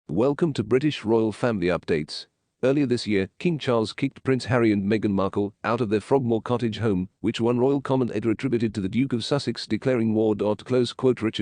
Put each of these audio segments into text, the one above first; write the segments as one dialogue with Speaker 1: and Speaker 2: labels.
Speaker 1: Welcome to British royal family updates. Earlier this year, King Charles kicked Prince Harry and Meghan Markle out of their Frogmore Cottage home, which one royal commentator attributed to the Duke of Sussex declaring war. Richard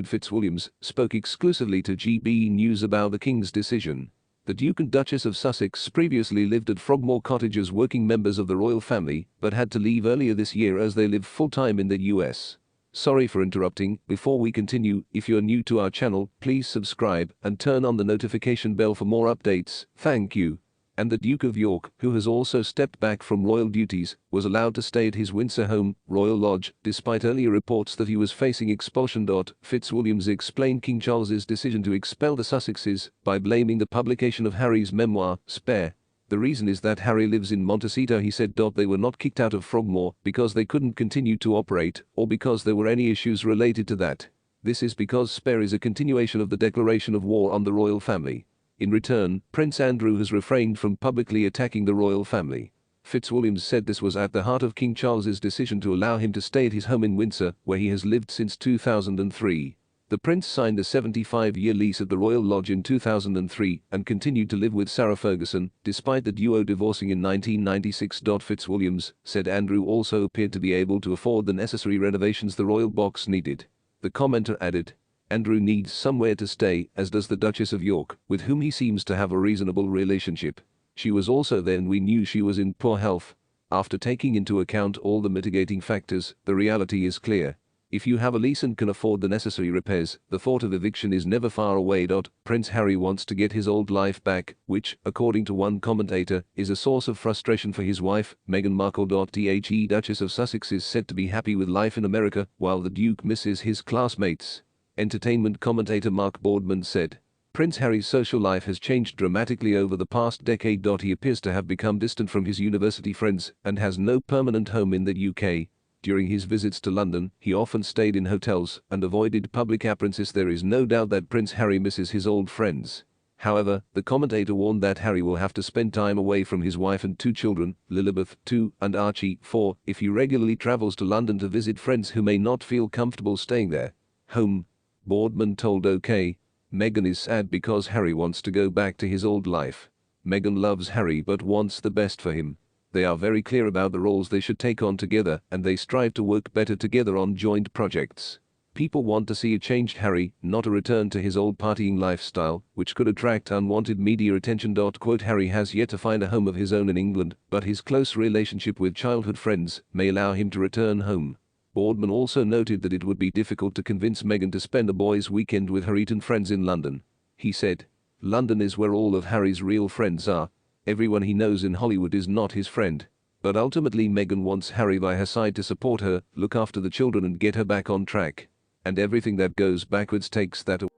Speaker 1: Fitzwilliams spoke exclusively to GB News about the King's decision. The Duke and Duchess of Sussex previously lived at Frogmore Cottage as working members of the royal family, but had to leave earlier this year as they live full-time in the US. Sorry for interrupting. Before we continue, if you are new to our channel, please subscribe and turn on the notification bell for more updates. Thank you. And the Duke of York, who has also stepped back from royal duties, was allowed to stay at his Windsor home, Royal Lodge, despite earlier reports that he was facing expulsion. Fitzwilliams explained King Charles's decision to expel the Sussexes by blaming the publication of Harry's memoir, Spare. The reason is that Harry lives in Montecito, he said. They were not kicked out of Frogmore because they couldn't continue to operate or because there were any issues related to that. This is because Spare is a continuation of the declaration of war on the royal family. In return, Prince Andrew has refrained from publicly attacking the royal family. Fitzwilliams said this was at the heart of King Charles's decision to allow him to stay at his home in Windsor, where he has lived since 2003. The prince signed a 75-year lease at the Royal Lodge in 2003 and continued to live with Sarah Ferguson, despite the duo divorcing in 1996. Fitzwilliams said Andrew also appeared to be able to afford the necessary renovations the royal box needed. The commenter added, "Andrew needs somewhere to stay, as does the Duchess of York, with whom he seems to have a reasonable relationship. She was also there and we knew she was in poor health. After taking into account all the mitigating factors, the reality is clear. If you have a lease and can afford the necessary repairs, the thought of eviction is never far away. Prince Harry wants to get his old life back, which, according to one commentator, is a source of frustration for his wife, Meghan Markle. The Duchess of Sussex is said to be happy with life in America, while the Duke misses his classmates. Entertainment commentator Mark Boardman said, "Prince Harry's social life has changed dramatically over the past decade. He appears to have become distant from his university friends and has no permanent home in the UK. During his visits to London, he often stayed in hotels and avoided public appearances. There is no doubt that Prince Harry misses his old friends." However, the commentator warned that Harry will have to spend time away from his wife and two children, Lilibeth, 2, and Archie, 4, if he regularly travels to London to visit friends who may not feel comfortable staying there. Home. Boardman told OK. Meghan is sad because Harry wants to go back to his old life. Meghan loves Harry but wants the best for him. They are very clear about the roles they should take on together and they strive to work better together on joint projects. People want to see a changed Harry, not a return to his old partying lifestyle, which could attract unwanted media attention. Harry has yet to find a home of his own in England, but his close relationship with childhood friends may allow him to return home. Boardman also noted that it would be difficult to convince Meghan to spend a boys' weekend with her Eton friends in London. He said, "London is where all of Harry's real friends are. Everyone he knows in Hollywood is not his friend." But ultimately Meghan wants Harry by her side to support her, look after the children and get her back on track. And everything that goes backwards takes that away.